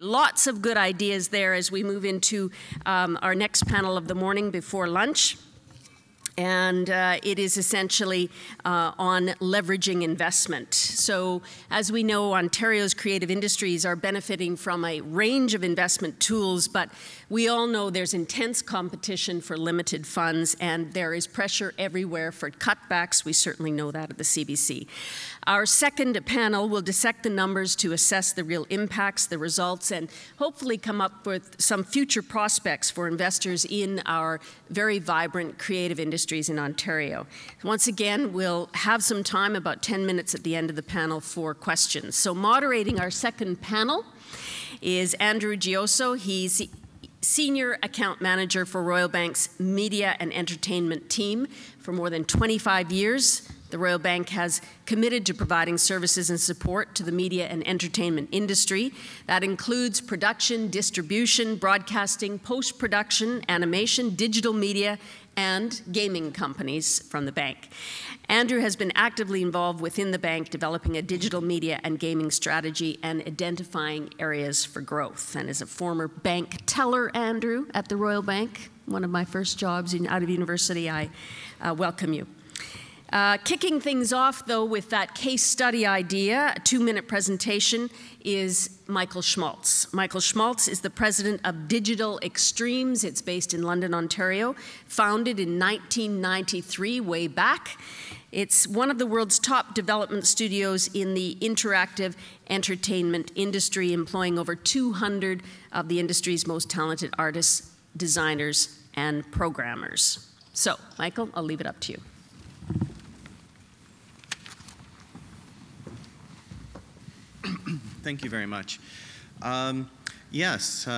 Lots of good ideas there as we move into our next panel of the morning before lunch. And it is essentially on leveraging investment. So as we know, Ontario's creative industries are benefiting from a range of investment tools, but we all know there's intense competition for limited funds, and there is pressure everywhere for cutbacks. We certainly know that at the CBC. Our second panel will dissect the numbers to assess the real impacts, the results, and hopefully come up with some future prospects for investors in our very vibrant creative industries in Ontario. Once again, we'll have some time, about 10 minutes at the end of the panel, for questions. So moderating our second panel is Andrew Gioso. He's Senior Account Manager for Royal Bank's Media and Entertainment team. For more than 25 years, the Royal Bank has committed to providing services and support to the media and entertainment industry. That includes production, distribution, broadcasting, post-production, animation, digital media, and gaming companies from the bank. Andrew has been actively involved within the bank, developing a digital media and gaming strategy and identifying areas for growth. And as a former bank teller, Andrew, at the Royal Bank, one of my first jobs out of university, I welcome you. Kicking things off, though, with that case study idea, a 2-minute presentation, is Michael Schmaltz. Michael Schmaltz is the president of Digital Extremes. It's based in London, Ontario, founded in 1993, way back. It's one of the world's top development studios in the interactive entertainment industry, employing over 200 of the industry's most talented artists, designers, and programmers. So, Michael, I'll leave it up to you. Thank you very much. Yes,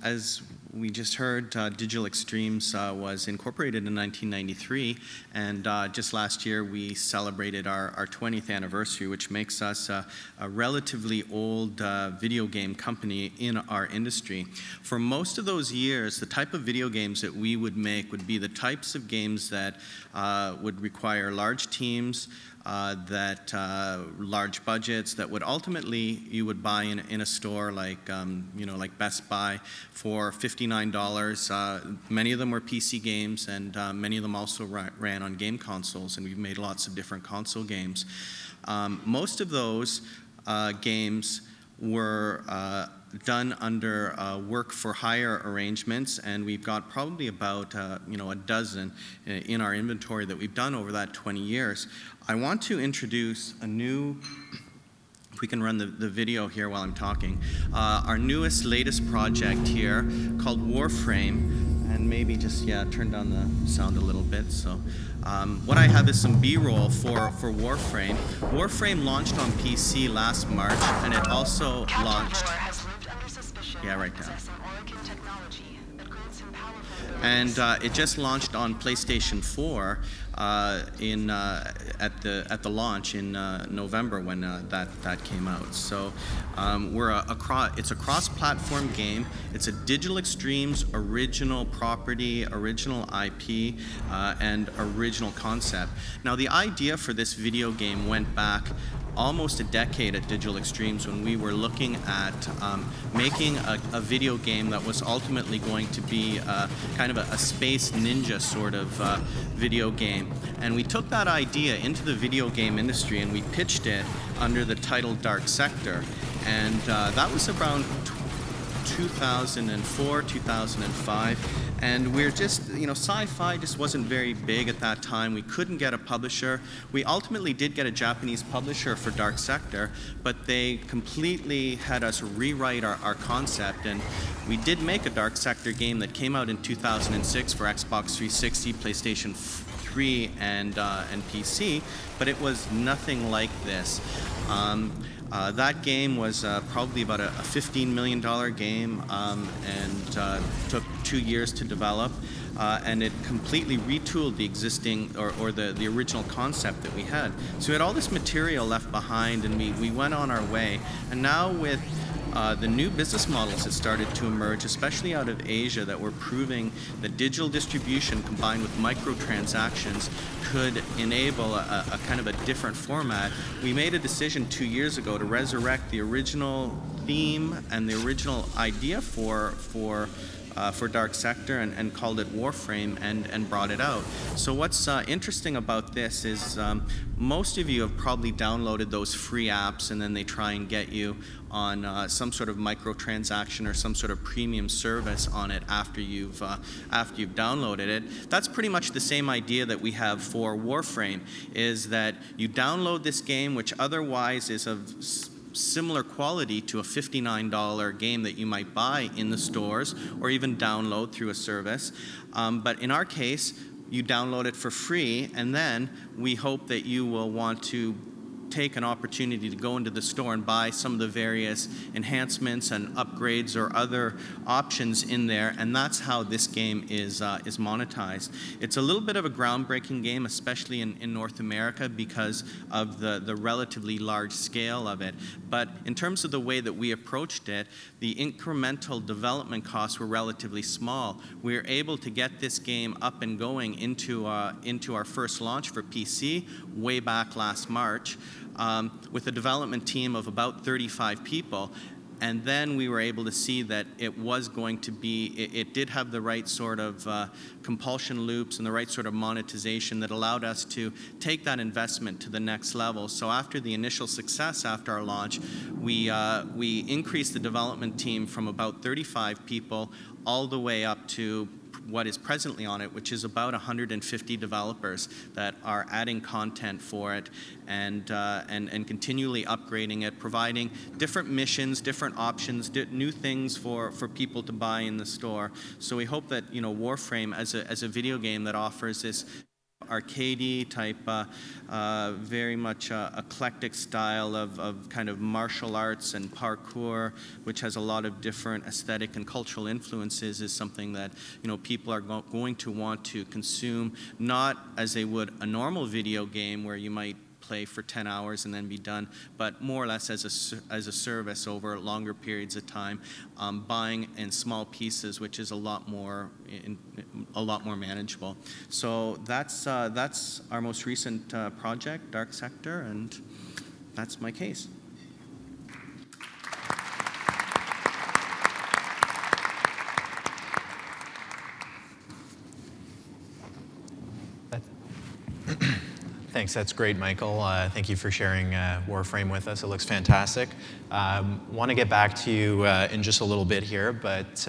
as we just heard, Digital Extremes was incorporated in 1993, and just last year we celebrated our 20th anniversary, which makes us a relatively old video game company in our industry. For most of those years, the type of video games that we would make would be the types of games that would require large teams, large budgets that would ultimately you would buy in a store like like Best Buy for $59. Many of them were PC games, and many of them also ran on game consoles, and we've made lots of different console games. Most of those games were done under work-for-hire arrangements, and we've got probably about a dozen in our inventory that we've done over that 20 years. I want to introduce a new, if we can run the video here while I'm talking, our latest project here called Warframe, and maybe just, turn down the sound a little bit. So what I have is some B-roll for Warframe. Warframe launched on PC last March, and it also launched, right down. And it just launched on PlayStation 4 at the launch in November when that came out. So it's a cross-platform game. It's a Digital Extremes original property, original IP, and original concept. Now the idea for this video game went back almost a decade at Digital Extremes when we were looking at making a video game that was ultimately going to be kind of a space ninja sort of video game. And we took that idea into the video game industry and we pitched it under the title Dark Sector. And that was around 2004, 2005. And we're just, sci-fi just wasn't very big at that time. We couldn't get a publisher. We ultimately did get a Japanese publisher for Dark Sector, but they completely had us rewrite our concept. And we did make a Dark Sector game that came out in 2006 for Xbox 360, PlayStation 3, and PC, but it was nothing like this. That game was probably about a $15 million game and took 2 years to develop. And it completely retooled the existing or the original concept that we had. So we had all this material left behind, and we went on our way. And now with the new business models that started to emerge, especially out of Asia, that were proving that digital distribution combined with microtransactions could enable a kind of a different format. We made a decision 2 years ago to resurrect the original theme and the original idea for Dark Sector and called it Warframe and brought it out. So what's interesting about this is most of you have probably downloaded those free apps and then they try and get you on some sort of microtransaction or some sort of premium service on it after you've downloaded it. That's pretty much the same idea that we have for Warframe, is that you download this game, which otherwise is of similar quality to a $59 game that you might buy in the stores or even download through a service. But in our case, you download it for free, and then we hope that you will want to take an opportunity to go into the store and buy some of the various enhancements and upgrades or other options in there, and that's how this game is monetized. It's a little bit of a groundbreaking game, especially in North America, because of the relatively large scale of it. But in terms of the way that we approached it, the incremental development costs were relatively small. We were able to get this game up and going into our first launch for PC way back last March. With a development team of about 35 people, and then we were able to see that it was going to be, it did have the right sort of compulsion loops and the right sort of monetization that allowed us to take that investment to the next level. So after the initial success after our launch, we increased the development team from about 35 people all the way up to what is presently on it, which is about 150 developers that are adding content for it and continually upgrading it, providing different missions, different options, new things for people to buy in the store. So we hope that, you know, Warframe as a video game that offers this arcadey type, very much eclectic style of kind of martial arts and parkour, which has a lot of different aesthetic and cultural influences, is something that, you know, people are going to want to consume, not as they would a normal video game where you might play for 10 hours and then be done, but more or less as a service over longer periods of time, buying in small pieces, which is a lot more manageable. So that's our most recent project, Dark Sector, and that's my case. Thanks, that's great, Michael. Thank you for sharing Warframe with us. It looks fantastic. Want to get back to you in just a little bit here, but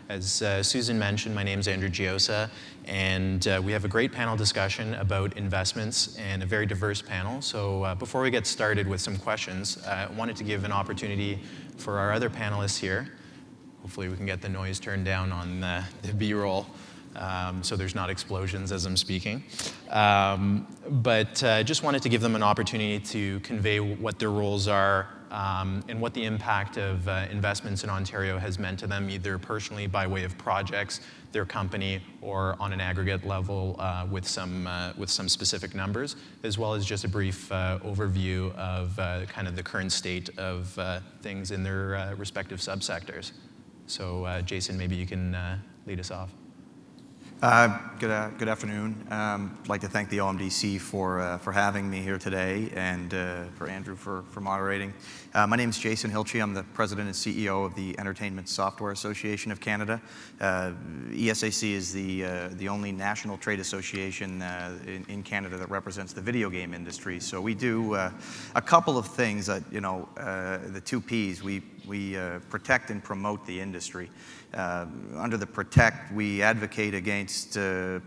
as Susan mentioned, my name is Andrew Giosa, and we have a great panel discussion about investments and a very diverse panel. So before we get started with some questions, I wanted to give an opportunity for our other panelists here. Hopefully we can get the noise turned down on the B-roll. So there's not explosions as I'm speaking. But just wanted to give them an opportunity to convey what their roles are and what the impact of investments in Ontario has meant to them, either personally by way of projects, their company, or on an aggregate level with some specific numbers, as well as just a brief overview of kind of the current state of things in their respective subsectors. So Jason, maybe you can lead us off. Good afternoon. I'd like to thank the OMDC for having me here today, and for Andrew for moderating. My name is Jason Hilchey. I'm the president and CEO of the Entertainment Software Association of Canada. ESAC is the only national trade association in Canada that represents the video game industry. So we do a couple of things that, you know, the two Ps. We protect and promote the industry. Under the protect, we advocate against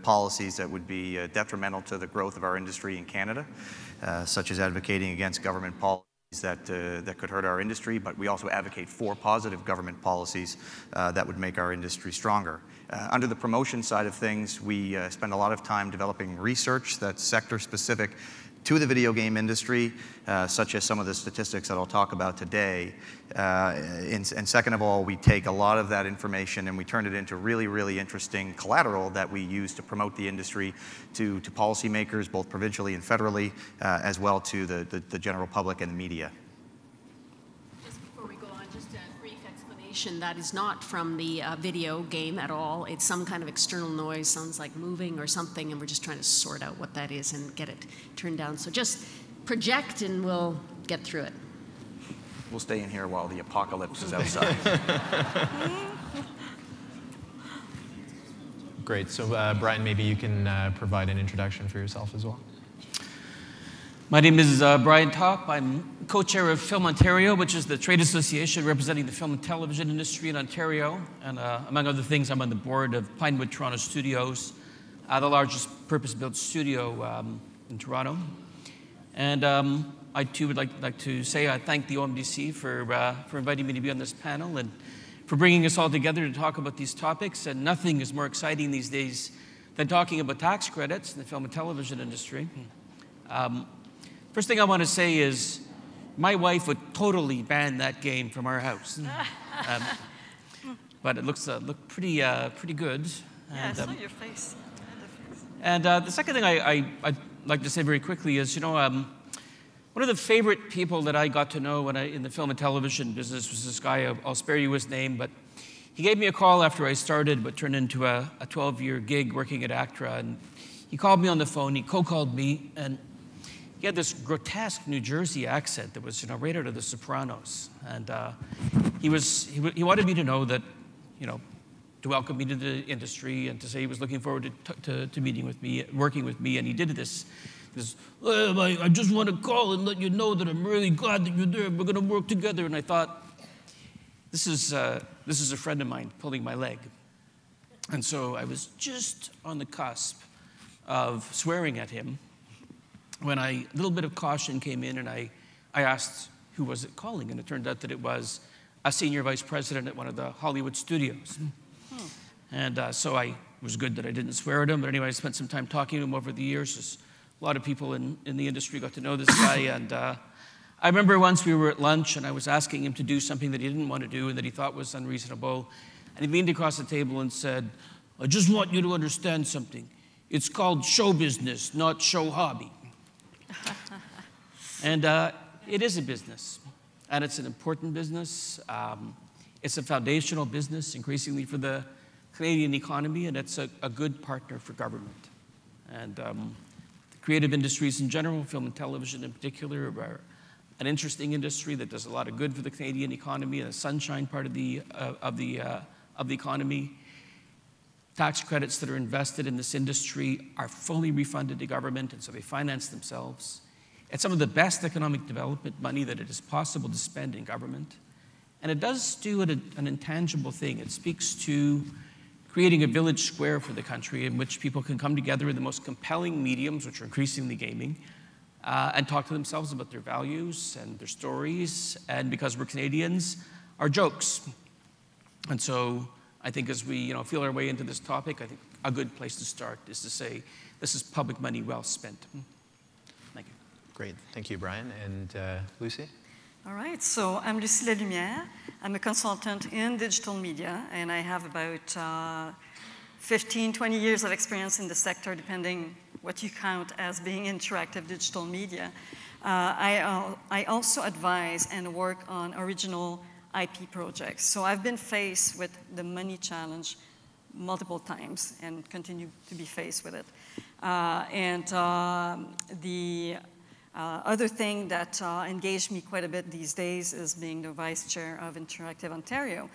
policies that would be detrimental to the growth of our industry in Canada, such as advocating against government policies that could hurt our industry, but we also advocate for positive government policies that would make our industry stronger. Under the promotion side of things, we spend a lot of time developing research that's sector-specific to the video game industry, such as some of the statistics that I'll talk about today. And second of all, we take a lot of that information and we turn it into really, really interesting collateral that we use to promote the industry to policymakers, both provincially and federally, as well to the general public and the media. Just before we go on, just a brief information that is not from the video game at all. It's some kind of external noise, sounds like moving or something, and we're just trying to sort out what that is and get it turned down. So just project and we'll get through it. We'll stay in here while the apocalypse is outside. Great. So, Brian, maybe you can provide an introduction for yourself as well. My name is Brian Top. I'm co-chair of Film Ontario, which is the trade association representing the film and television industry in Ontario. And among other things, I'm on the board of Pinewood Toronto Studios, the largest purpose-built studio in Toronto. And I too would like to say I thank the OMDC for inviting me to be on this panel and for bringing us all together to talk about these topics. And nothing is more exciting these days than talking about tax credits in the film and television industry. First thing I want to say is my wife would totally ban that game from our house. But it looks pretty good. Yeah, I saw your face. And the second thing I'd like to say very quickly is, one of the favorite people that I got to know in the film and television business was this guy. I'll spare you his name, but he gave me a call after I started, but turned into a 12-year gig working at ACTRA. And he called me on the phone. He co-called me, and he had this grotesque New Jersey accent that was, right out of The Sopranos. And he wanted me to know that, to welcome me to the industry and to say he was looking forward to meeting with me, working with me. And he did this, I just want to call and let you know that I'm really glad that you're there. We're going to work together. And I thought, this is a friend of mine pulling my leg. And so I was just on the cusp of swearing at him when a little bit of caution came in, and I asked who was it calling, and it turned out that it was a senior vice president at one of the Hollywood studios. And so it was good that I didn't swear at him, but anyway, I spent some time talking to him over the years. Just a lot of people in the industry got to know this guy, and I remember once we were at lunch, and I was asking him to do something that he didn't want to do and that he thought was unreasonable, and he leaned across the table and said, I just want you to understand something. It's called show business, not show hobby. And it is a business, and it's an important business. It's a foundational business, increasingly, for the Canadian economy, and it's a good partner for government. And the creative industries in general, film and television in particular, are an interesting industry that does a lot of good for the Canadian economy and the sunshine part of the economy. Tax credits that are invested in this industry are fully refunded to government, and so they finance themselves. It's some of the best economic development money that it is possible to spend in government. And it does do an intangible thing. It speaks to creating a village square for the country in which people can come together in the most compelling mediums, which are increasingly gaming, and talk to themselves about their values and their stories. And because we're Canadians, our jokes. And so I think as we feel our way into this topic, I think a good place to start is to say, this is public money well spent. Thank you. Great. Thank you, Brian. And Lucy? All right. So I'm Lucie Lalumière. I'm a consultant in digital media, and I have about 15, 20 years of experience in the sector, depending what you count as being interactive digital media. I also advise and work on original IP projects. So I've been faced with the money challenge multiple times and continue to be faced with it. The other thing that engaged me quite a bit these days is being the vice chair of Interactive Ontario,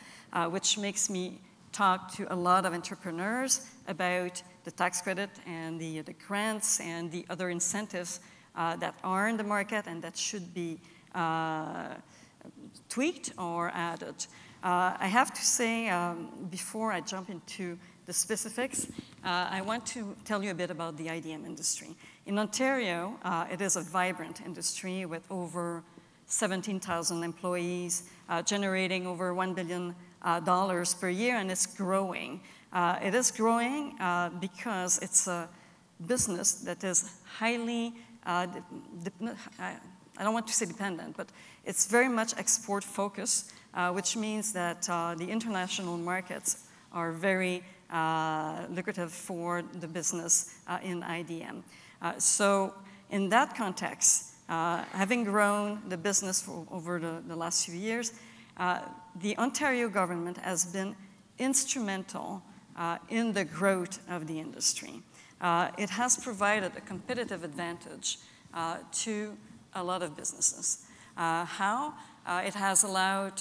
which makes me talk to a lot of entrepreneurs about the tax credit and the grants and the other incentives that are in the market and that should be tweaked or added. I have to say, before I jump into the specifics, I want to tell you a bit about the IDM industry. In Ontario, it is a vibrant industry with over 17,000 employees, generating over $1 billion per year, and it's growing. It is growing because it's a business that is highly, I don't want to say dependent, but it's very much export focused, which means that the international markets are very lucrative for the business in IDM. So in that context, having grown the business over the last few years, the Ontario government has been instrumental in the growth of the industry. It has provided a competitive advantage to a lot of businesses. How? It has allowed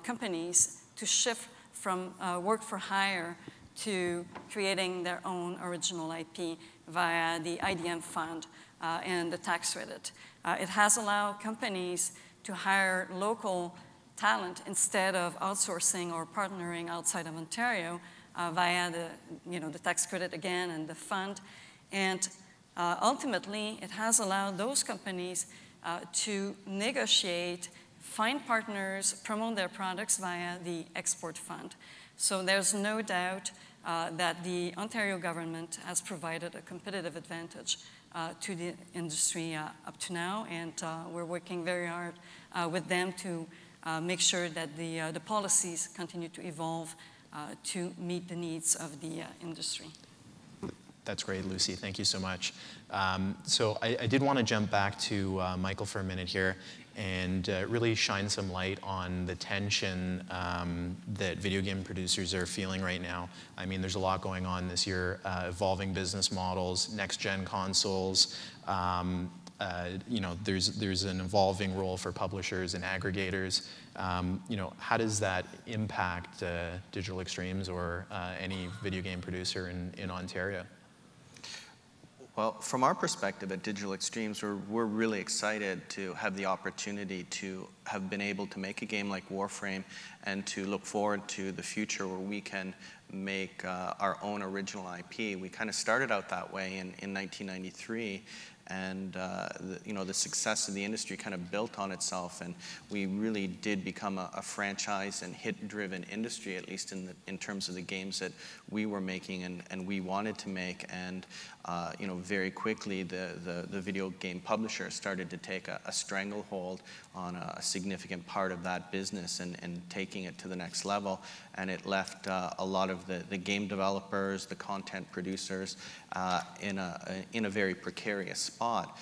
companies to shift from work for hire to creating their own original IP via the IDM fund and the tax credit. It has allowed companies to hire local talent instead of outsourcing or partnering outside of Ontario via the tax credit again and the fund. And ultimately, it has allowed those companies to negotiate, find partners, promote their products via the export fund. So there's no doubt that the Ontario government has provided a competitive advantage to the industry up to now, and we're working very hard with them to make sure that the policies continue to evolve to meet the needs of the industry. That's great, Lucy. Thank you so much. So I did want to jump back to Michael for a minute here and really shine some light on the tension that video game producers are feeling right now. I mean, there's a lot going on this year, evolving business models, next-gen consoles. There's an evolving role for publishers and aggregators. How does that impact Digital Extremes or any video game producer in Ontario? Well, from our perspective at Digital Extremes, we're really excited to have the opportunity to have been able to make a game like Warframe and to look forward to the future where we can make our own original IP. We kind of started out that way in 1993. And the success of the industry kind of built on itself, and we really did become a franchise and hit-driven industry, at least in terms of the games that we were making and we wanted to make. And very quickly, the video game publisher started to take a stranglehold on a significant part of that business and taking it to the next level. And it left a lot of the game developers, the content producers, in a very precarious spot.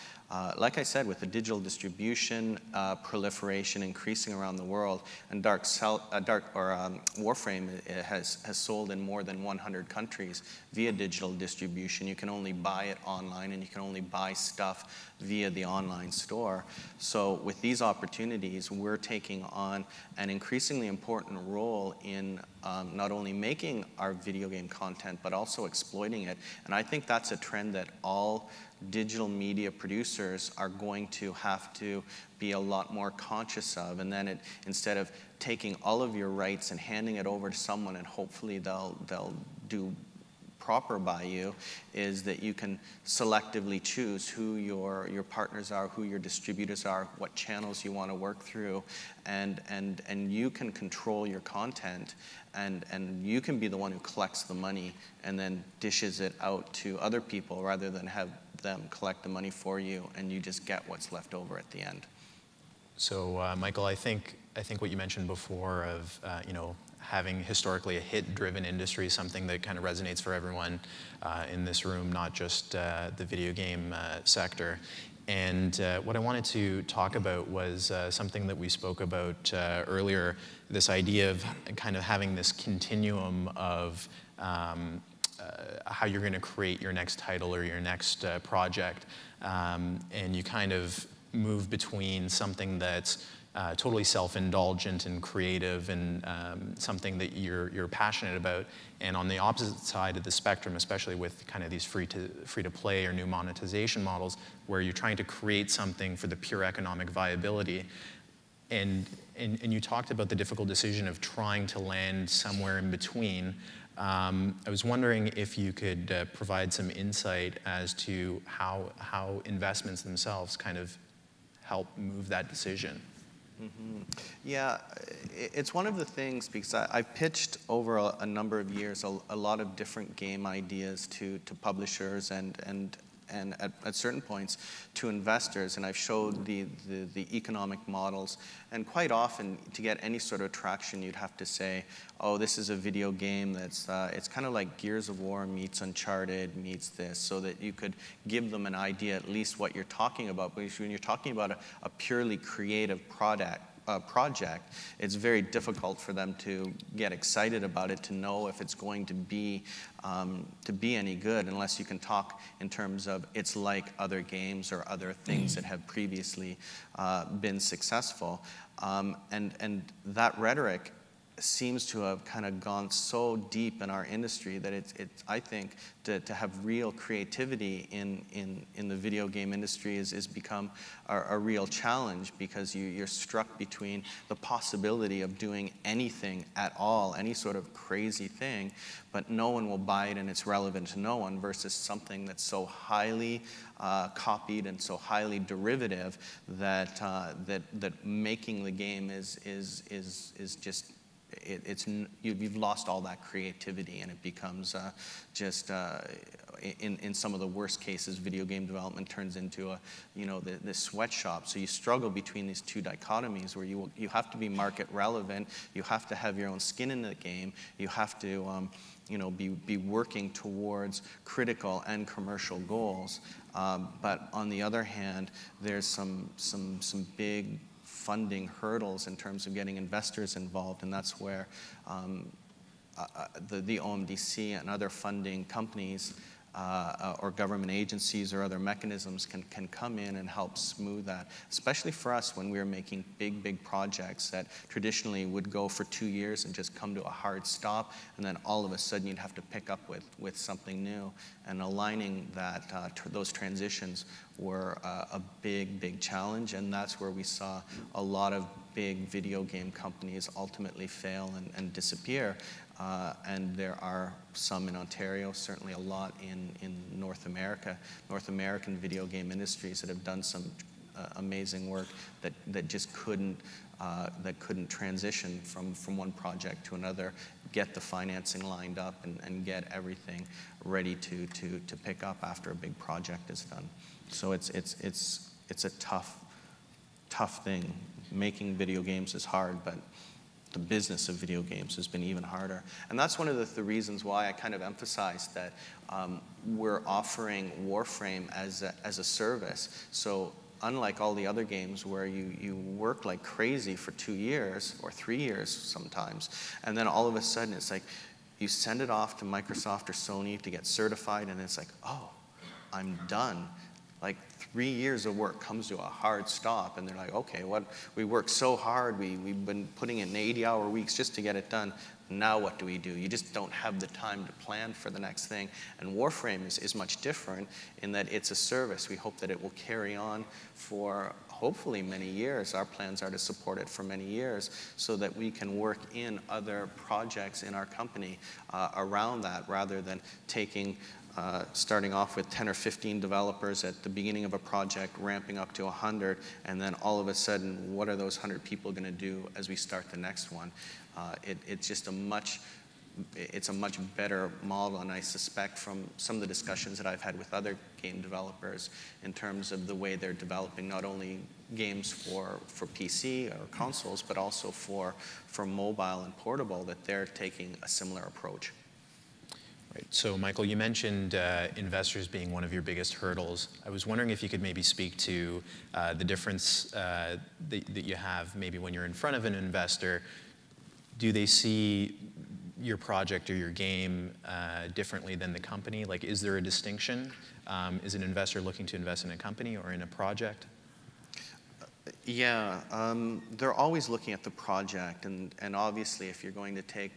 Like I said, with the digital distribution proliferation increasing around the world, and Warframe has sold in more than 100 countries via digital distribution. You can only buy it online, and you can only buy stuff via the online store. So with these opportunities, we're taking on an increasingly important role in not only making our video game content, but also exploiting it. And I think that's a trend that all digital media producers are going to have to be a lot more conscious of. And then instead of taking all of your rights and handing it over to someone and hopefully they'll do proper by you, is that you can selectively choose who your partners are, who your distributors are, what channels you want to work through, and you can control your content, and you can be the one who collects the money and then dishes it out to other people rather than have them collect the money for you, and you just get what's left over at the end. So, Michael, I think what you mentioned before of having historically a hit-driven industry, something that kind of resonates for everyone in this room, not just the video game sector. And what I wanted to talk about was something that we spoke about earlier, this idea of kind of having this continuum of how you're going to create your next title or your next project. And you kind of move between something that's totally self-indulgent and creative and something that you're passionate about, and on the opposite side of the spectrum, especially with kind of these free-to-play or new monetization models, where you're trying to create something for the pure economic viability. And you talked about the difficult decision of trying to land somewhere in between. I was wondering if you could provide some insight as to how investments themselves kind of help move that decision. Mm-hmm. Yeah, it's one of the things, because I've pitched over a number of years a lot of different game ideas to publishers and at certain points to investors, and I've showed the economic models, and quite often to get any sort of traction you'd have to say, oh, this is a video game that's it's kind of like Gears of War meets Uncharted meets this, so that you could give them an idea at least what you're talking about. Because when you're talking about a purely creative product, project, it's very difficult for them to get excited about it, to know if it's going to be any good, unless you can talk in terms of it's like other games or other things that have previously been successful. And that rhetoric seems to have kind of gone so deep in our industry that I think to have real creativity in the video game industry is become a real challenge, because you're struck between the possibility of doing anything at all, any sort of crazy thing, but no one will buy it and it's relevant to no one, versus something that's so highly copied and so highly derivative that making the game is just, you've lost all that creativity, and it becomes in some of the worst cases, video game development turns into this sweatshop. So you struggle between these two dichotomies, where you have to be market relevant, you have to have your own skin in the game, you have to be working towards critical and commercial goals. But on the other hand, there's some big funding hurdles in terms of getting investors involved, and that's where the OMDC and other funding companies or government agencies or other mechanisms can come in and help smooth that, especially for us when we're making big projects that traditionally would go for 2 years and just come to a hard stop, and then all of a sudden you'd have to pick up with something new. And aligning that those transitions were a big challenge, and that's where we saw a lot of big video game companies ultimately fail and disappear. And there are some in Ontario, certainly a lot in North America, North American video game industries that have done some amazing work that just couldn't transition from one project to another, get the financing lined up, and get everything ready to pick up after a big project is done. So it's a tough thing. Making video games is hard, but the business of video games has been even harder. And that's one of the reasons why I kind of emphasized that we're offering Warframe as a service. So unlike all the other games where you work like crazy for 2 years or 3 years sometimes, and then all of a sudden it's like you send it off to Microsoft or Sony to get certified, and it's like, oh, I'm done. Like 3 years of work comes to a hard stop, and they're like, okay, we worked so hard, we've been putting in 80-hour weeks just to get it done. Now what do? You just don't have the time to plan for the next thing. And Warframe is much different in that it's a service. We hope that it will carry on for hopefully many years. Our plans are to support it for many years, so that we can work in other projects in our company around that, rather than starting off with 10 or 15 developers at the beginning of a project, ramping up to 100, and then all of a sudden, what are those 100 people going to do as we start the next one? It's just a much better model, and I suspect from some of the discussions that I've had with other game developers in terms of the way they're developing not only games for PC or consoles, but also for mobile and portable, that they're taking a similar approach. Right. So, Michael, you mentioned investors being one of your biggest hurdles. I was wondering if you could maybe speak to the difference that you have maybe when you're in front of an investor. Do they see your project or your game differently than the company? Like, is there a distinction? Is an investor looking to invest in a company or in a project? Yeah, they're always looking at the project, and obviously if you're going to take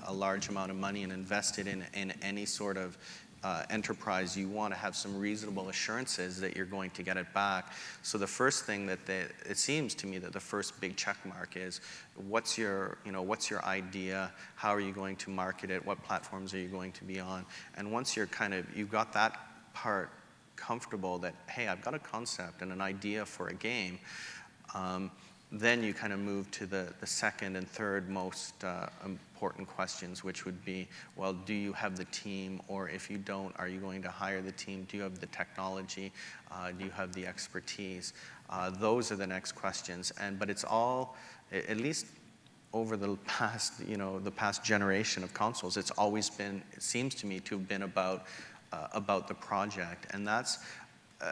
a large amount of money and invest it in any sort of enterprise, you want to have some reasonable assurances that you're going to get it back. So the first thing it seems to me that the first big check mark is, what's your idea? How are you going to market it? What platforms are you going to be on? And once you've got that part comfortable, that, hey, I've got a concept and an idea for a game, then you kind of move to the second and third most important questions, which would be, well, do you have the team? Or if you don't, are you going to hire the team? Do you have the technology? Do you have the expertise? Those are the next questions. But it's all, at least over the past generation of consoles, it's always been, it seems to me, to have been about the project. And that's,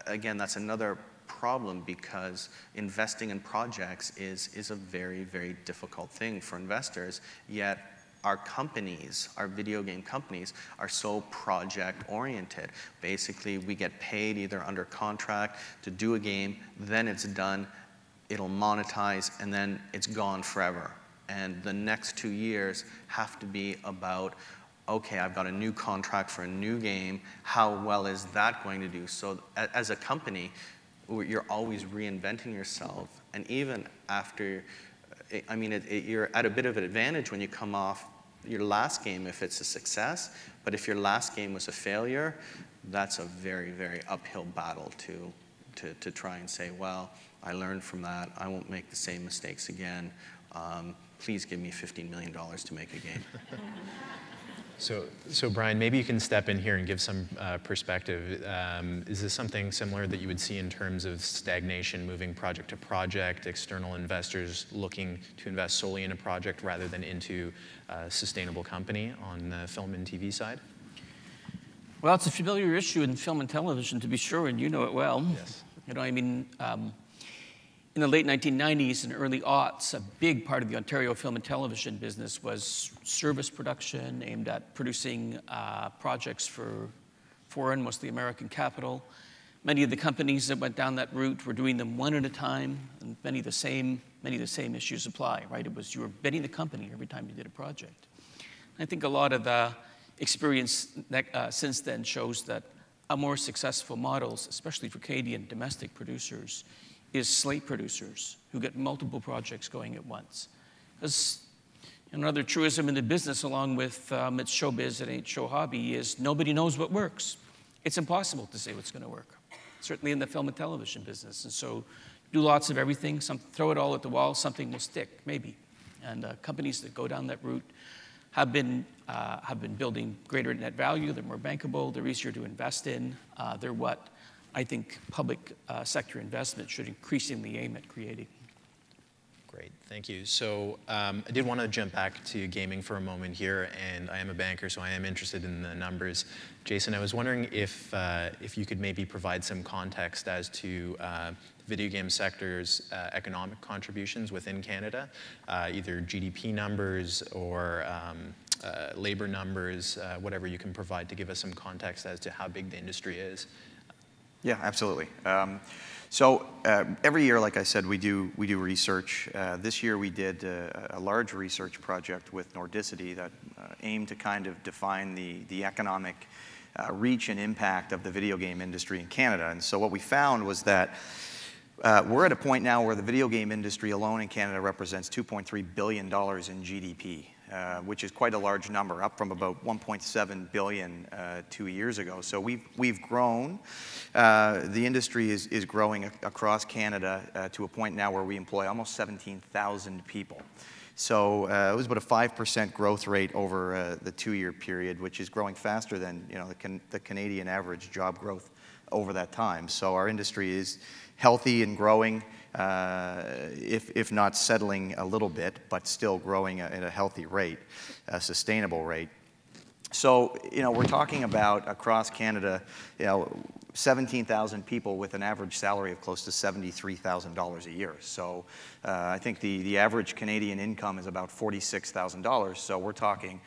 again, that's another problem because investing in projects is a very, very difficult thing for investors, yet our companies, our video game companies, are so project-oriented. Basically, we get paid either under contract to do a game, then it's done, it'll monetize, and then it's gone forever. And the next 2 years have to be about, okay, I've got a new contract for a new game, how well is that going to do? So as a company, you're always reinventing yourself, and even after, I mean, you're at a bit of an advantage when you come off your last game if it's a success, but if your last game was a failure, that's a very, very uphill battle to try and say, well, I learned from that, I won't make the same mistakes again, please give me $15 million to make a game. So Brian, maybe you can step in here and give some perspective. Is this something similar that you would see in terms of stagnation, moving project to project, external investors looking to invest solely in a project rather than into a sustainable company on the film and TV side? Well, it's a familiar issue in film and television, to be sure, and you know it well. Yes. You know, I mean, in the late 1990s and early aughts, a big part of the Ontario film and television business was service production aimed at producing projects for foreign, mostly American capital. Many of the companies that went down that route were doing them one at a time, and many of the same issues apply, right? It was you were betting the company every time you did a project. I think a lot of the experience since then shows that a more successful models, especially for Canadian domestic producers, is slate producers who get multiple projects going at once. Because another truism in the business, along with it's showbiz, it ain't show hobby, is nobody knows what works. It's impossible to say what's going to work, certainly in the film and television business. And so do lots of everything, throw it all at the wall, something will stick, maybe. And companies that go down that route have been building greater net value, they're more bankable, they're easier to invest in, they're what I think public sector investment should increasingly aim at creating. Great, thank you. So I did want to jump back to gaming for a moment here, and I am a banker, so I am interested in the numbers. Jason, I was wondering if you could maybe provide some context as to the video game sector's economic contributions within Canada, either GDP numbers or labor numbers, whatever you can provide to give us some context as to how big the industry is. Yeah, absolutely. So every year, like I said, we do research. This year we did a large research project with Nordicity that aimed to kind of define the economic reach and impact of the video game industry in Canada. And so what we found was that we're at a point now where the video game industry alone in Canada represents $2.3 billion in GDP. Which is quite a large number, up from about 1.7 billion 2 years ago. So we've grown. The industry is growing across Canada to a point now where we employ almost 17,000 people. So it was about a 5% growth rate over the 2-year period, which is growing faster than the Canadian average job growth over that time. So our industry is healthy and growing. If not settling a little bit, but still growing at a healthy rate, a sustainable rate. So, we're talking about across Canada, 17,000 people with an average salary of close to $73,000 a year. So I think the average Canadian income is about $46,000. So we're talking,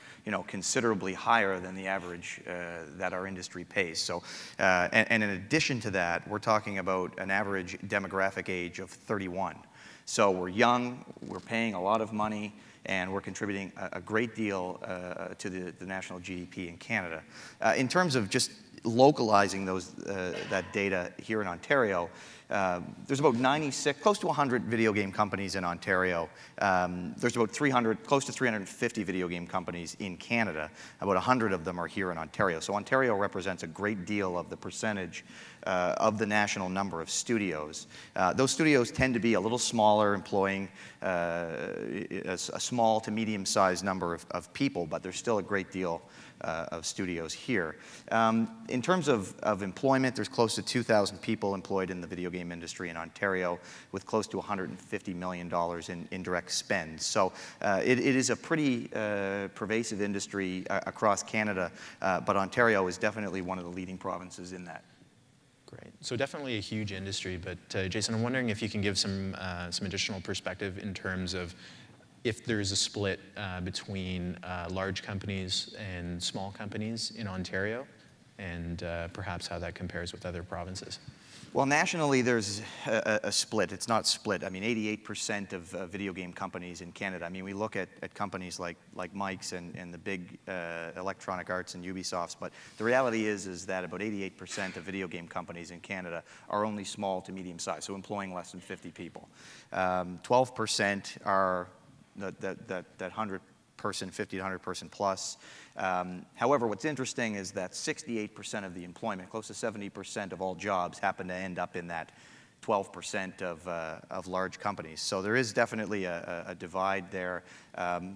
considerably higher than the average that our industry pays. So, and in addition to that, we're talking about an average demographic age of 31. So we're young, we're paying a lot of money, and we're contributing a great deal to the national GDP in Canada. In terms of just localizing that data here in Ontario, there's about 96, close to 100 video game companies in Ontario. There's about close to 350 video game companies in Canada. About 100 of them are here in Ontario. So Ontario represents a great deal of the percentage of the national number of studios. Those studios tend to be a little smaller, employing a small to medium-sized number of people, but there's still a great deal of studios here. In terms of employment, there's close to 2,000 people employed in the video game industry in Ontario, with close to $150 million in indirect spend. So it is a pretty pervasive industry across Canada, but Ontario is definitely one of the leading provinces in that. Great. So definitely a huge industry, but Jason, I'm wondering if you can give some additional perspective in terms of if there's a split between large companies and small companies in Ontario, and perhaps how that compares with other provinces. Well, nationally, there's a split. It's not split. I mean, 88% of video game companies in Canada. I mean, we look at companies like Mike's and the big Electronic Arts and Ubisofts, but the reality is that about 88% of video game companies in Canada are only small to medium size, so employing less than 50 people. 12% are that 100-person, 50 to 100-person plus. However, what's interesting is that 68% of the employment, close to 70% of all jobs, happen to end up in that 12% of large companies. So there is definitely a divide there,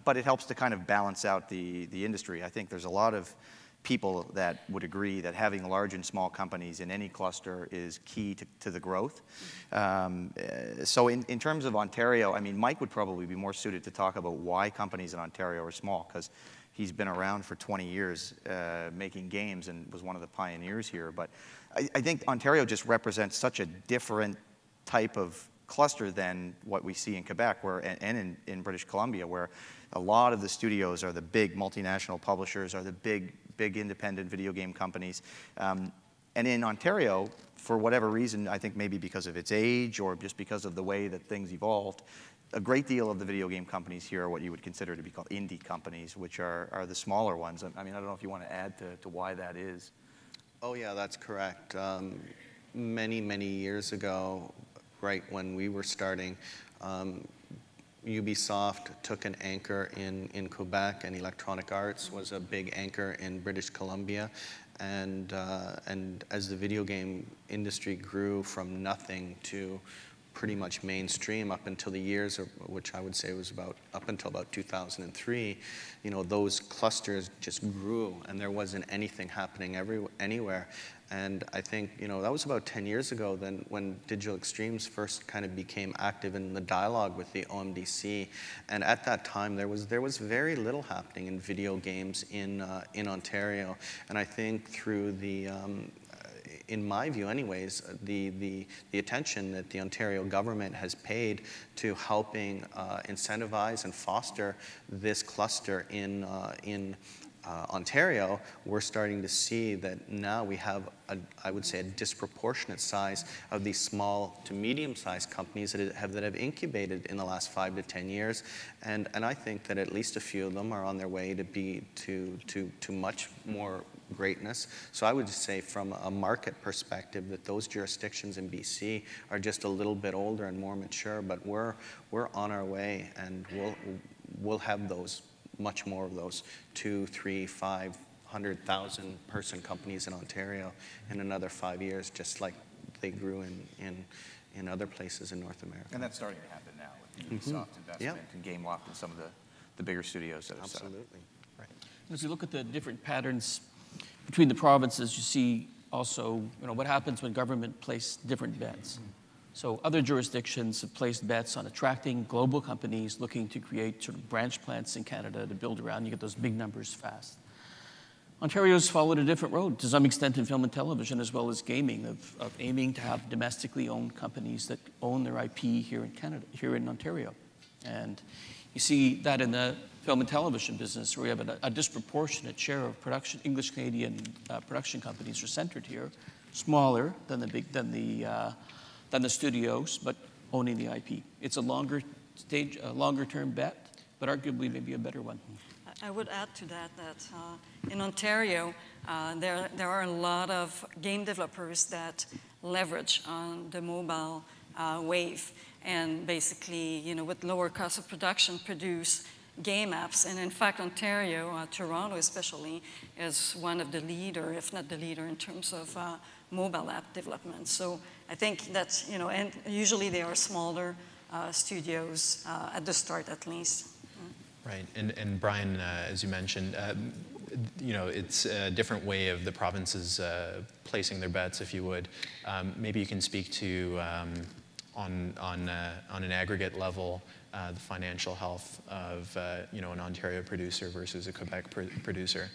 but it helps to kind of balance out the industry. I think there's a lot of people that would agree that having large and small companies in any cluster is key to the growth. So in terms of Ontario, I mean, Mike would probably be more suited to talk about why companies in Ontario are small, because he's been around for 20 years making games and was one of the pioneers here. But I think Ontario just represents such a different type of cluster than what we see in Quebec and in British Columbia, where a lot of the studios are the big multinational publishers, are the big independent video game companies. And in Ontario, for whatever reason, I think maybe because of its age or just because of the way that things evolved, a great deal of the video game companies here are what you would consider to be called indie companies, which are the smaller ones. I mean, I don't know if you want to add to why that is. Oh yeah, that's correct. Many years ago, right when we were starting, Ubisoft took an anchor in Quebec, and Electronic Arts was a big anchor in British Columbia. And as the video game industry grew from nothing to pretty much mainstream up until the years, which I would say was up until about 2003, you know, those clusters just grew, and there wasn't anything happening anywhere. And I think, you know, that was about 10 years ago then when Digital Extremes first kind of became active in the dialogue with the OMDC. And at that time, there was very little happening in video games in Ontario. And I think through the in my view anyways, the attention that the Ontario government has paid to helping incentivize and foster this cluster in Ontario, we're starting to see that now we have, I would say, a disproportionate size of these small to medium-sized companies that have incubated in the last 5 to 10 years, and I think that at least a few of them are on their way to much more greatness. So I would just say from a market perspective that those jurisdictions in BC are just a little bit older and more mature, but we're on our way, and we'll have those, much more of those 200,000, 300,000, 500,000 person companies in Ontario in another 5 years, just like they grew in other places in North America. And that's starting to happen now with the Ubisoft investment and GameLoft and some of the bigger studios that have set up. Absolutely. Right. As you look at the different patterns between the provinces, you see also, you know, what happens when government places different bets. So other jurisdictions have placed bets on attracting global companies looking to create sort of branch plants in Canada to build around. You get those big numbers fast. Ontario's followed a different road to some extent in film and television as well as gaming, of aiming to have domestically owned companies that own their IP here in Canada, here in Ontario. And you see that in the film and television business, where we have a disproportionate share of production, English-Canadian production companies are centered here, smaller than the studios, but owning the IP. It's a longer-term bet, but arguably maybe a better one. I would add to that in Ontario, there are a lot of game developers that leverage on the mobile wave, and basically, you know, with lower cost of production, produce game apps. And in fact, Ontario, Toronto especially, is one of the leader, if not the leader, in terms of mobile app development. So I think that's, you know, and usually they are smaller studios at the start at least. Right, and Brian, as you mentioned, you know, it's a different way of the provinces placing their bets, if you would. Maybe you can speak to, on an aggregate level, the financial health of, you know, an Ontario producer versus a Quebec producer.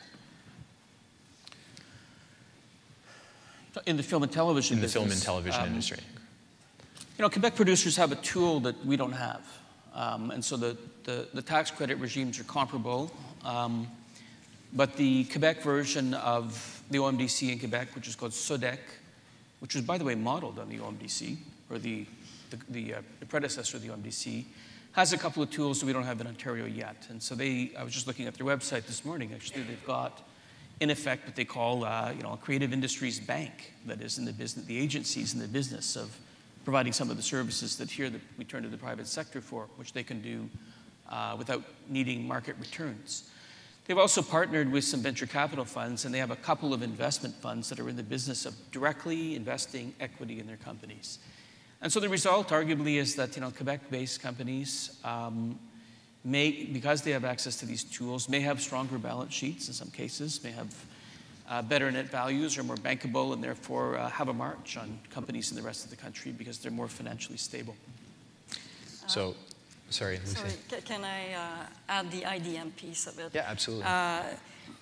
In the film and television business. In the film and television industry. You know, Quebec producers have a tool that we don't have. And so the tax credit regimes are comparable. But the Quebec version of the OMDC in Quebec, which is called SODEC, which was, by the way, modeled on the OMDC, or the predecessor of the OMDC, has a couple of tools that we don't have in Ontario yet. And so I was just looking at their website this morning, actually. They've got, in effect, what they call you know, a creative industries bank that is in the business, the agencies in the business of providing some of the services that here that we turn to the private sector for, which they can do without needing market returns. They've also partnered with some venture capital funds, and they have a couple of investment funds that are in the business of directly investing equity in their companies. And so the result, arguably, is that, you know, Quebec-based companies because they have access to these tools, may have stronger balance sheets in some cases, may have better net values, are more bankable, and therefore have a march on companies in the rest of the country because they're more financially stable. So, sorry, Lucy. Sorry, can I add the IDM piece of it? Yeah, absolutely.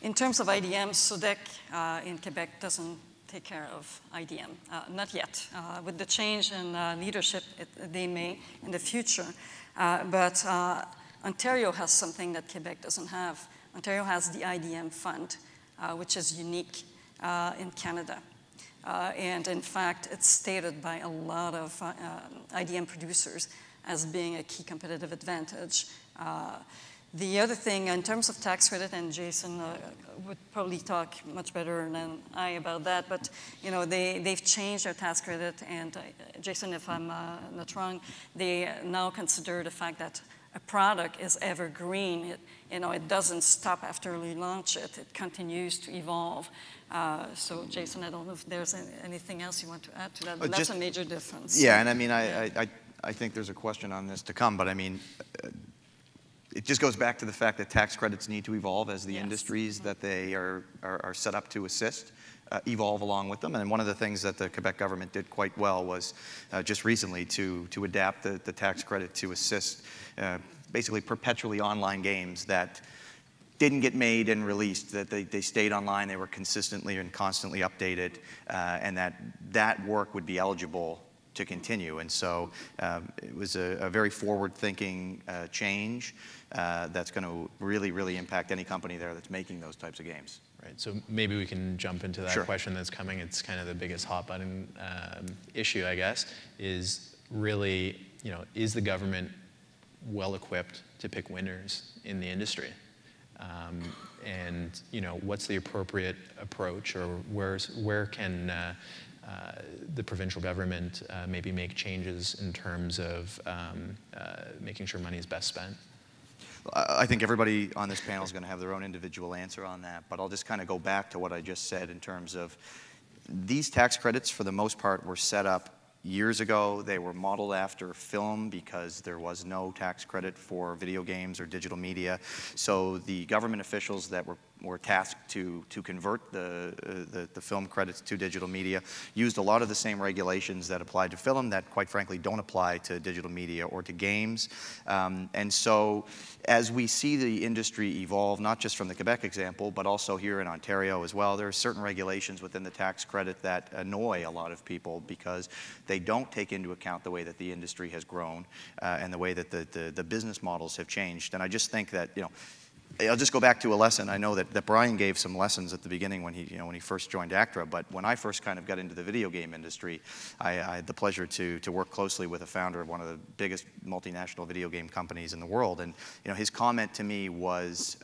In terms of IDM, SODEC in Quebec doesn't take care of IDM, not yet. With the change in leadership, they may in the future. But Ontario has something that Quebec doesn't have. Ontario has the IDM fund, which is unique in Canada. And in fact, it's stated by a lot of IDM producers as being a key competitive advantage. The other thing, in terms of tax credit, and Jason would probably talk much better than I about that, but you know, they've changed their tax credit, and Jason, if I'm not wrong, they now consider the fact that a product is evergreen. It doesn't stop after we launch it. It continues to evolve. So Jason, I don't know if there's anything else you want to add to that, but that's a major difference. Yeah, and I mean, I think there's a question on this to come, but I mean, it just goes back to the fact that tax credits need to evolve as the industries that they are set up to assist evolve along with them. And one of the things that the Quebec government did quite well was just recently to adapt the tax credit to assist basically perpetually online games that didn't get made and released, that they stayed online, they were consistently and constantly updated, and that work would be eligible to continue. And so it was a very forward-thinking change that's going to really, really impact any company there that's making those types of games. Right, so maybe we can jump into that question that's coming. It's kind of the biggest hot button issue, I guess, is really, you know, is the government well equipped to pick winners in the industry? And, you know, what's the appropriate approach, or where can the provincial government maybe make changes in terms of making sure money is best spent? I think everybody on this panel is going to have their own individual answer on that, but I'll just kind of go back to what I just said in terms of these tax credits, for the most part, were set up years ago. They were modeled after film because there was no tax credit for video games or digital media. So the government officials that were tasked to convert the film credits to digital media used a lot of the same regulations that apply to film that, quite frankly, don't apply to digital media or to games. And so as we see the industry evolve, not just from the Quebec example, but also here in Ontario as well, there are certain regulations within the tax credit that annoy a lot of people because they don't take into account the way that the industry has grown and the way that the business models have changed. And I just think that, you know, I'll just go back to a lesson. I know that Brian gave some lessons at the beginning when he first joined ACTRA, but when I first kind of got into the video game industry, I had the pleasure to work closely with a founder of one of the biggest multinational video game companies in the world. And, you know, his comment to me was,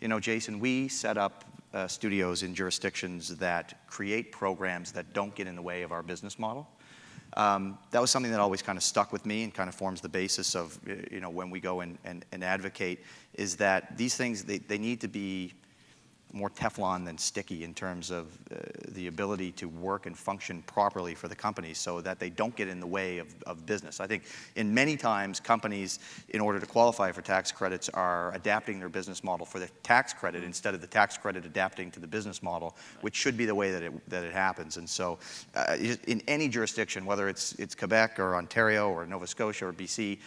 you know, Jason, we set up studios in jurisdictions that create programs that don't get in the way of our business model. That was something that always kind of stuck with me and kind of forms the basis of, you know, when we go and advocate, is that these things, they need to be more Teflon than sticky in terms of the ability to work and function properly for the companies so that they don't get in the way of business. I think in many times companies, in order to qualify for tax credits, are adapting their business model for the tax credit instead of the tax credit adapting to the business model, which should be the way that it happens. And so in any jurisdiction, whether it's Quebec or Ontario or Nova Scotia or BC,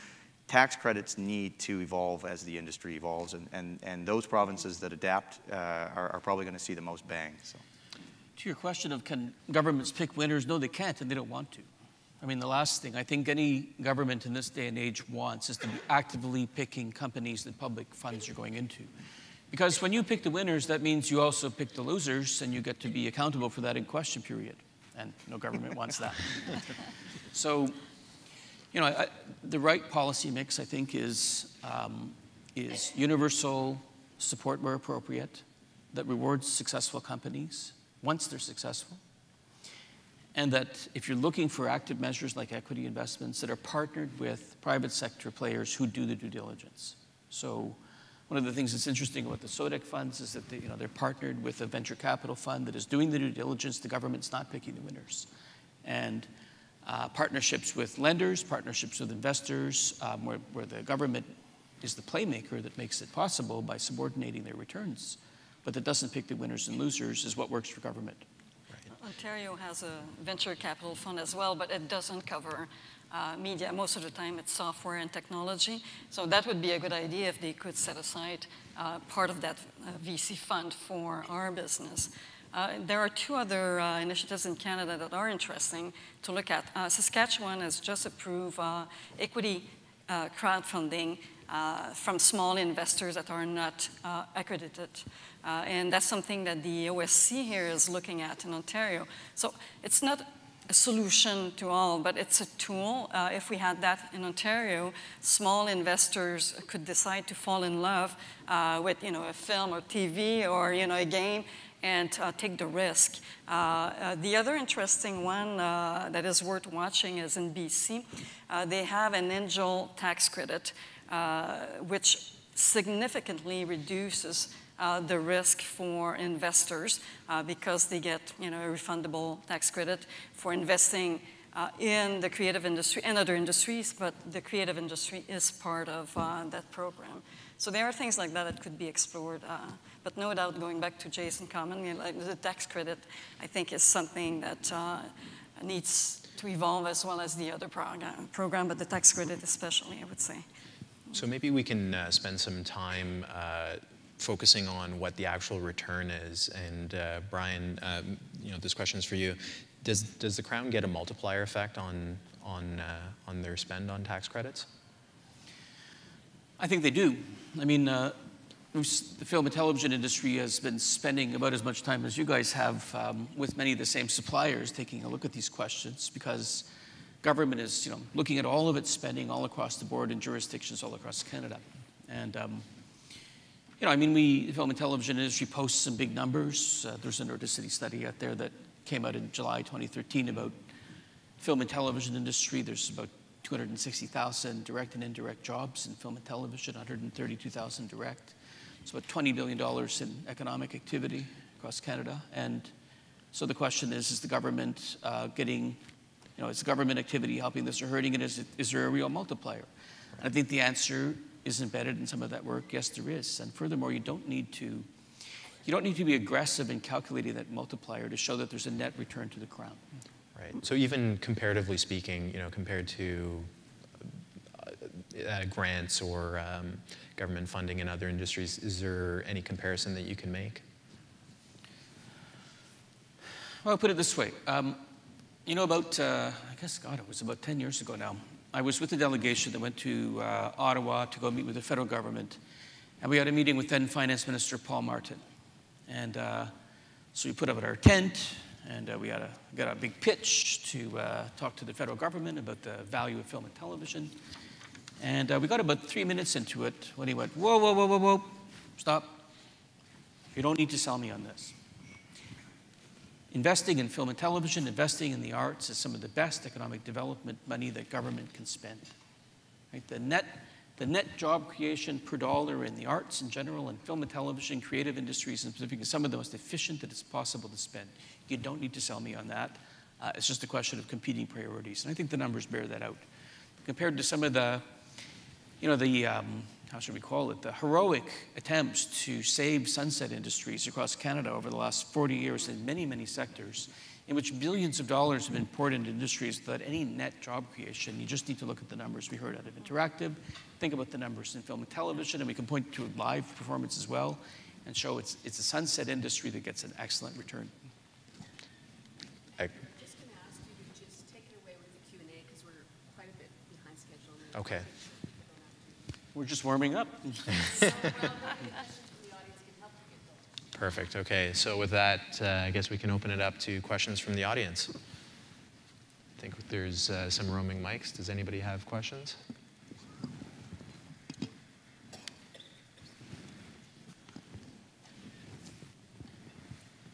tax credits need to evolve as the industry evolves, and those provinces that adapt are probably going to see the most bang. So. To your question of can governments pick winners, no, they can't, and they don't want to. I mean, the last thing I think any government in this day and age wants is to be actively picking companies that public funds are going into. Because when you pick the winners, that means you also pick the losers, and you get to be accountable for that in question period. And no government wants that. So, you know, the right policy mix, I think, is universal support where appropriate, that rewards successful companies once they're successful. And that if you're looking for active measures like equity investments that are partnered with private sector players who do the due diligence. So one of the things that's interesting about the SODEC funds is that they're partnered with a venture capital fund that is doing the due diligence. The government's not picking the winners. And partnerships with lenders, partnerships with investors, where the government is the playmaker that makes it possible by subordinating their returns, but that doesn't pick the winners and losers is what works for government. Ontario has a venture capital fund as well, but it doesn't cover media. Most of the time it's software and technology. So that would be a good idea if they could set aside part of that VC fund for our business. There are two other initiatives in Canada that are interesting to look at. Saskatchewan has just approved equity crowdfunding from small investors that are not accredited. And that's something that the OSC here is looking at in Ontario. So it's not a solution to all, but it's a tool. If we had that in Ontario, small investors could decide to fall in love with a film or TV or a game and take the risk. The other interesting one that is worth watching is in BC. They have an angel tax credit, which significantly reduces the risk for investors because they get a refundable tax credit for investing in the creative industry and other industries, but the creative industry is part of that program. So there are things like that that could be explored, but no doubt going back to Jason comment, the tax credit I think is something that needs to evolve as well as the other program, but the tax credit especially, I would say. So maybe we can spend some time focusing on what the actual return is. And Brian, this question is for you. Does the Crown get a multiplier effect on their spend on tax credits? I think they do. I mean, the film and television industry has been spending about as much time as you guys have with many of the same suppliers taking a look at these questions, because government is looking at all of its spending all across the board in jurisdictions all across Canada. And the film and television industry posts some big numbers. There's an Nordicity study out there that came out in July 2013 about film and television industry. There's about 260,000 direct and indirect jobs in film and television, 132,000 direct. It's about $20 billion in economic activity across Canada. And so the question is the government getting, is government activity helping this or hurting it? Is there a real multiplier? And I think the answer is embedded in some of that work. Yes, there is. And furthermore, you don't need to be aggressive in calculating that multiplier to show that there's a net return to the Crown. Right. So even comparatively speaking, compared to grants or government funding in other industries, is there any comparison that you can make? Well, I'll put it this way. About, I guess, God, it was about 10 years ago now. I was with a delegation that went to Ottawa to go meet with the federal government. And we had a meeting with then Finance Minister Paul Martin. And so we put up at our tent, and we got a big pitch to talk to the federal government about the value of film and television. And we got about 3 minutes into it when he went, whoa, whoa, whoa, whoa, whoa, stop. You don't need to sell me on this. Investing in film and television, investing in the arts is some of the best economic development money that government can spend. Right? The net job creation per dollar in the arts in general and film and television, creative industries in specific, is some of the most efficient that it's possible to spend. You don't need to sell me on that. It's just a question of competing priorities. And I think the numbers bear that out. Compared to some of the, how should we call it, the heroic attempts to save sunset industries across Canada over the last 40 years in many, many sectors, in which billions of dollars have been poured into industries without any net job creation. You just need to look at the numbers we heard out of Interactive, think about the numbers in film and television, and we can point to a live performance as well, and show it's a sunset industry that gets an excellent return. I'm just going to ask you to just take it away with the Q&A because we're quite a bit behind schedule. Okay. We're just warming up. Perfect. Okay. So with that, I guess we can open it up to questions from the audience. I think there's some roaming mics. Does anybody have questions? We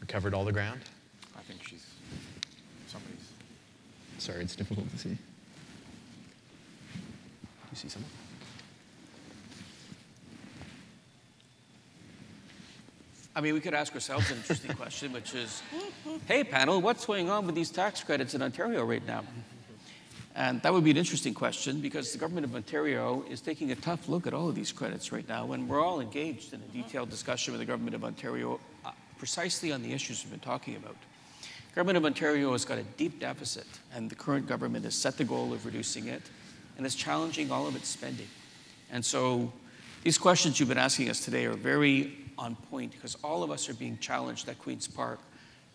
covered all the ground? I think somebody's. Sorry, it's difficult to see. Do you see someone? I mean, we could ask ourselves an interesting question, which is, hey, panel, what's going on with these tax credits in Ontario right now? And that would be an interesting question because the government of Ontario is taking a tough look at all of these credits right now, and we're all engaged in a detailed discussion with the government of Ontario precisely on the issues we've been talking about. The government of Ontario has got a deep deficit, and the current government has set the goal of reducing it, and is challenging all of its spending. And so these questions you've been asking us today are very on point because all of us are being challenged at Queen's Park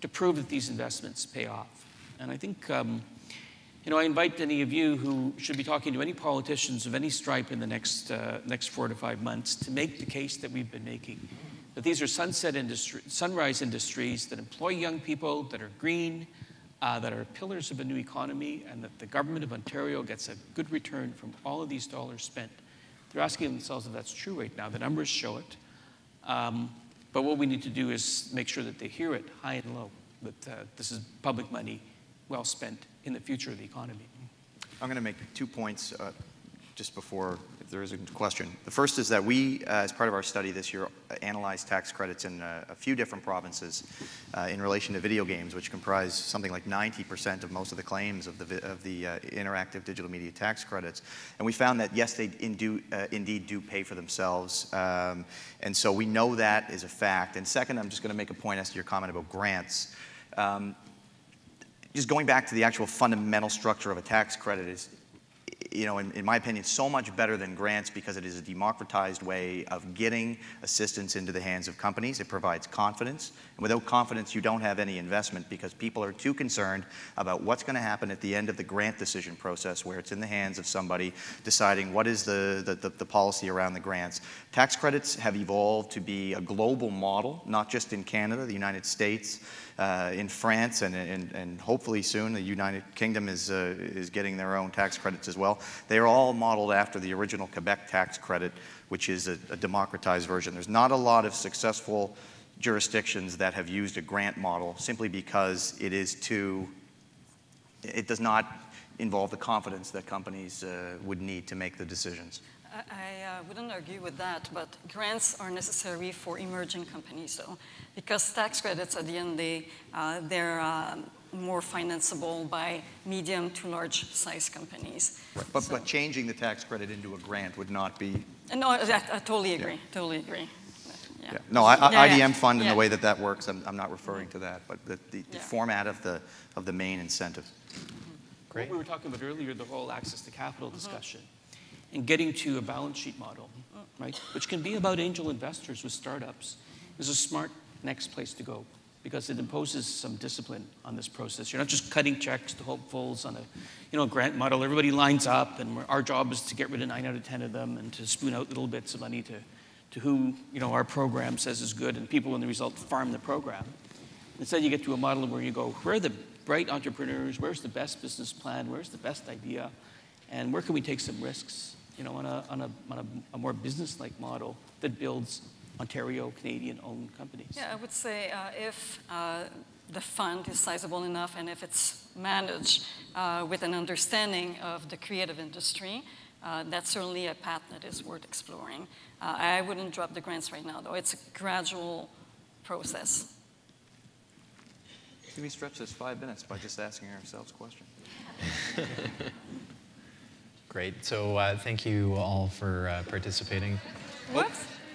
to prove that these investments pay off. And I think, you know, I invite any of you who should be talking to any politicians of any stripe in the next 4 to 5 months to make the case that we've been making, that these are sunrise industries that employ young people, that are green, that are pillars of a new economy, and that the government of Ontario gets a good return from all of these dollars spent. They're asking themselves if that's true right now. The numbers show it. But what we need to do is make sure that they hear it high and low, that this is public money well spent in the future of the economy. I'm going to make 2 points just before, if there is a question. The first is that we, as part of our study this year, analyzed tax credits in a few different provinces in relation to video games, which comprise something like 90% of most of the claims of the interactive digital media tax credits. And we found that, yes, they indeed do pay for themselves. And so we know that is a fact. And second, I'm just going to make a point as to your comment about grants. Just going back to the actual fundamental structure of a tax credit is, you know, in my opinion, so much better than grants because it is a democratized way of getting assistance into the hands of companies. It provides confidence. And without confidence, you don't have any investment because people are too concerned about what's going to happen at the end of the grant decision process where it's in the hands of somebody deciding what is the policy around the grants. Tax credits have evolved to be a global model, not just in Canada, the United States, in France, and hopefully soon the United Kingdom is getting their own tax credits as well. They are all modeled after the original Quebec tax credit, which is a democratized version. There's not a lot of successful jurisdictions that have used a grant model simply because it does not involve the confidence that companies would need to make the decisions. I wouldn't argue with that, but grants are necessary for emerging companies, though, because tax credits, at the end of the day, they're more financeable by medium to large size companies. Right. But changing the tax credit into a grant would not be... No, I totally agree, totally agree. Yeah. No, IDM fund and the way that works, I'm not referring to that, but the format of the main incentive. Great. What we were talking about earlier, the whole access to capital discussion, and getting to a balance sheet model, right, which can be about angel investors with startups, is a smart next place to go because it imposes some discipline on this process. You're not just cutting checks to hopefuls on a grant model. Everybody lines up, and our job is to get rid of 9 out of 10 of them and to spoon out little bits of money to who our program says is good, and people, in the result, farm the program. Instead, you get to a model where you go, where are the bright entrepreneurs? Where's the best business plan? Where's the best idea? And where can we take some risks, on a more business-like model that builds Ontario, Canadian-owned companies? Yeah, I would say if the fund is sizable enough and if it's managed with an understanding of the creative industry, that's certainly a path that is worth exploring. I wouldn't drop the grants right now, though. It's a gradual process. Can we stretch this 5 minutes by just asking ourselves a question? Great. So thank you all for participating. What?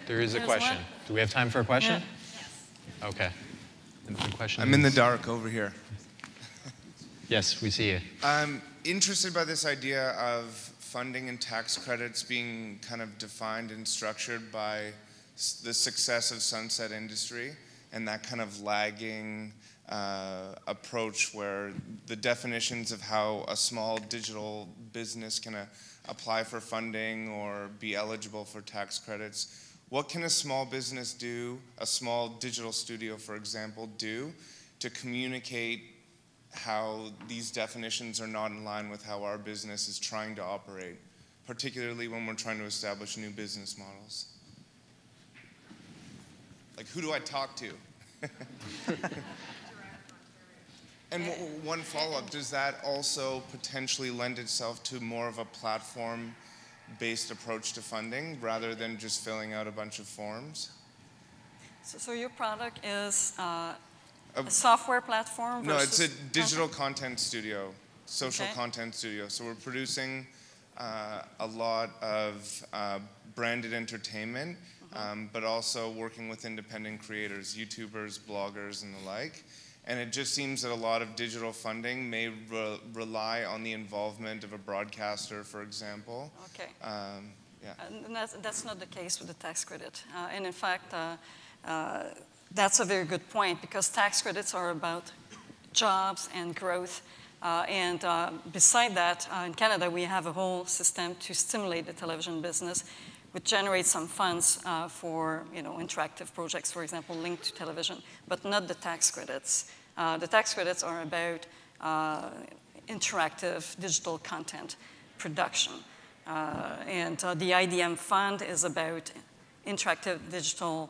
There is a question. Do we have time for a question? Yeah. Yes. Okay. And the question I'm in the dark over here. Yes, we see you. I'm interested by this idea of funding and tax credits being kind of defined and structured by the success of sunset industry and that kind of lagging approach where the definitions of how a small digital business can apply for funding or be eligible for tax credits. What can a small business do, a small digital studio, for example, do to communicate how these definitions are not in line with how our business is trying to operate, particularly when we're trying to establish new business models? Like, who do I talk to? And one follow-up, does that also potentially lend itself to more of a platform-based approach to funding rather than just filling out a bunch of forms? So your product is a software platform No, versus it's a digital content studio, social content studio. So we're producing a lot of branded entertainment, but also working with independent creators, YouTubers, bloggers, and the like. And it just seems that a lot of digital funding may rely on the involvement of a broadcaster, for example. Okay. Yeah. And that's not the case with the tax credit. And in fact, that's a very good point, because tax credits are about jobs and growth. And beside that, in Canada, we have a whole system to stimulate the television business, which generates some funds for interactive projects, for example, linked to television, but not the tax credits. The tax credits are about interactive digital content production. And the IDM fund is about interactive digital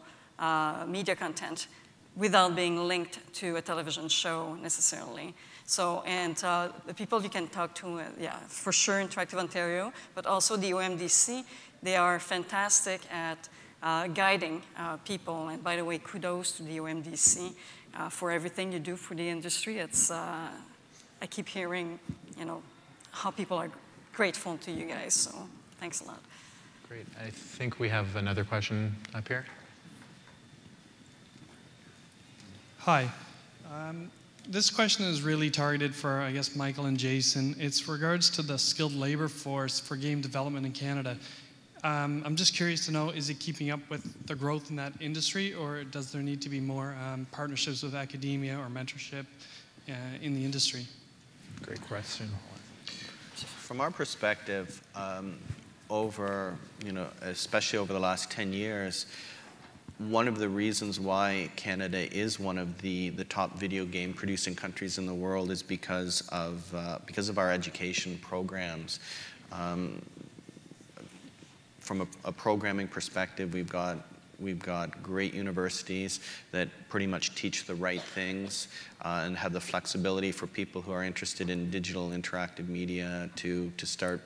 media content without being linked to a television show necessarily. So, and the people you can talk to, yeah, for sure Interactive Ontario, but also the OMDC, they are fantastic at guiding people. And by the way, kudos to the OMDC for everything you do for the industry. It's, I keep hearing, how people are grateful to you guys, so thanks a lot. Great. I think we have another question up here. Hi. This question is really targeted for, I guess, Michael and Jason. It's regards to the skilled labor force for game development in Canada. I'm just curious to know, is it keeping up with the growth in that industry, or does there need to be more partnerships with academia or mentorship in the industry? Great question. From our perspective, especially over the last 10 years, one of the reasons why Canada is one of the top video game producing countries in the world is because of our education programs. From a programming perspective, we've got great universities that pretty much teach the right things and have the flexibility for people who are interested in digital interactive media to start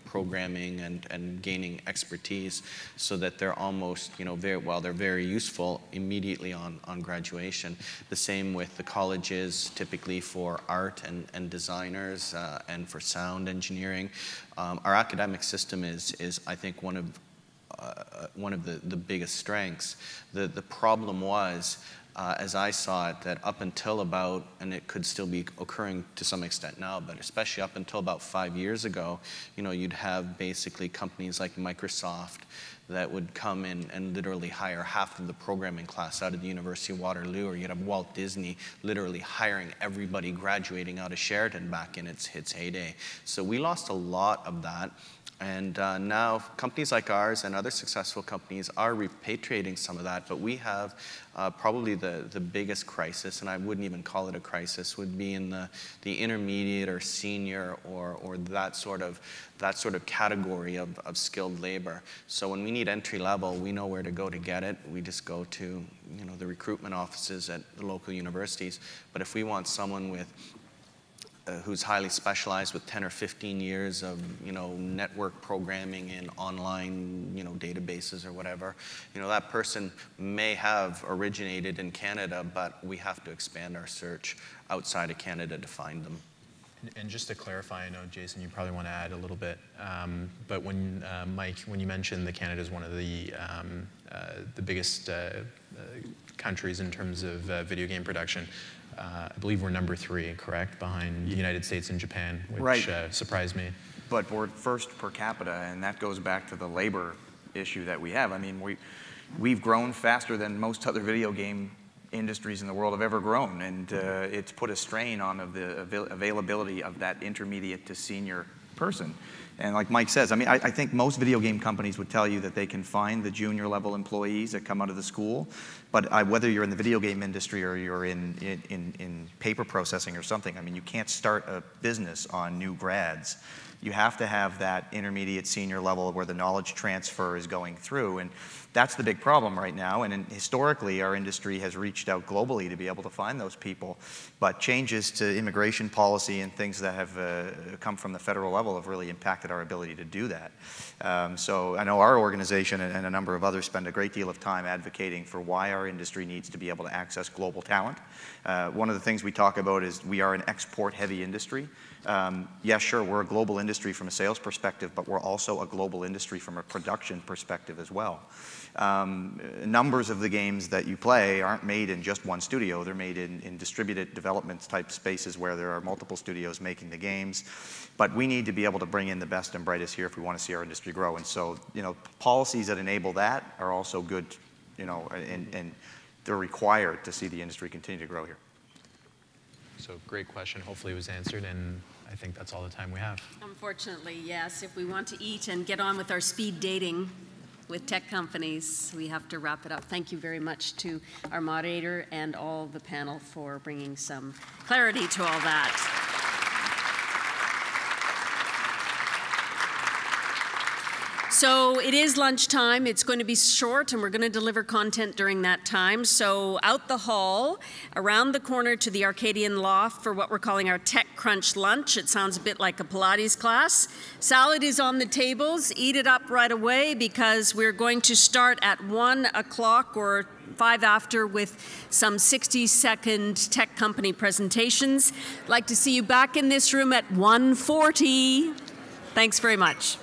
programming and gaining expertise, so that they're almost, they're very useful immediately on graduation. The same with the colleges, typically for art and designers and for sound engineering. Our academic system is I think, one of the biggest strengths. The problem was, as I saw it, that up until about, and it could still be occurring to some extent now, but especially up until about 5 years ago, you'd have basically companies like Microsoft that would come in and literally hire half of the programming class out of the University of Waterloo, or you'd have Walt Disney literally hiring everybody graduating out of Sheridan back in its heyday. So we lost a lot of that. And now companies like ours and other successful companies are repatriating some of that, but we have probably the biggest crisis, and I wouldn't even call it a crisis, would be in the intermediate or senior or that sort of category of skilled labor. So when we need entry level, we know where to go to get it. We just go to the recruitment offices at the local universities. But if we want someone with who's highly specialized with 10 or 15 years of network programming in online databases or whatever, that person may have originated in Canada, but we have to expand our search outside of Canada to find them. And just to clarify, I know, Jason, you probably want to add a little bit, but when Mike, when you mentioned that Canada is one of the biggest countries in terms of video game production, I believe we're number 3, correct, behind the United States and Japan, which surprised me. But we're first per capita, and that goes back to the labor issue that we have. I mean, we've grown faster than most other video game industries in the world have ever grown, and it's put a strain on the availability of that intermediate to senior person. And like Mike says, I mean, I think most video game companies would tell you that they can find the junior level employees that come out of the school, but whether you're in the video game industry or you're in paper processing or something, I mean, you can't start a business on new grads. You have to have that intermediate senior level where the knowledge transfer is going through, and that's the big problem right now. And historically, our industry has reached out globally to be able to find those people, but changes to immigration policy and things that have come from the federal level have really impacted our ability to do that. So I know our organization and a number of others spend a great deal of time advocating for why our industry needs to be able to access global talent. One of the things we talk about is we are an export-heavy industry. Yes, sure, we're a global industry from a sales perspective, but we're also a global industry from a production perspective as well. Numbers of the games that you play aren't made in just one studio. They're made in distributed development type spaces where there are multiple studios making the games. But we need to be able to bring in the best and brightest here if we want to see our industry grow. And so, you know, policies that enable that are also good, you know, and they're required to see the industry continue to grow here. So great question. Hopefully it was answered, and I think that's all the time we have. Unfortunately, yes. If we want to eat and get on with our speed dating with tech companies, we have to wrap it up. Thank you very much to our moderator and all the panel for bringing some clarity to all that. So it is lunchtime. It's going to be short, and we're going to deliver content during that time. So out the hall, around the corner to the Arcadian Loft for what we're calling our Tech Crunch lunch. It sounds a bit like a Pilates class. Salad is on the tables. Eat it up right away because we're going to start at 1 o'clock or 5 after with some 60-second tech company presentations. I'd like to see you back in this room at 1:40. Thanks very much.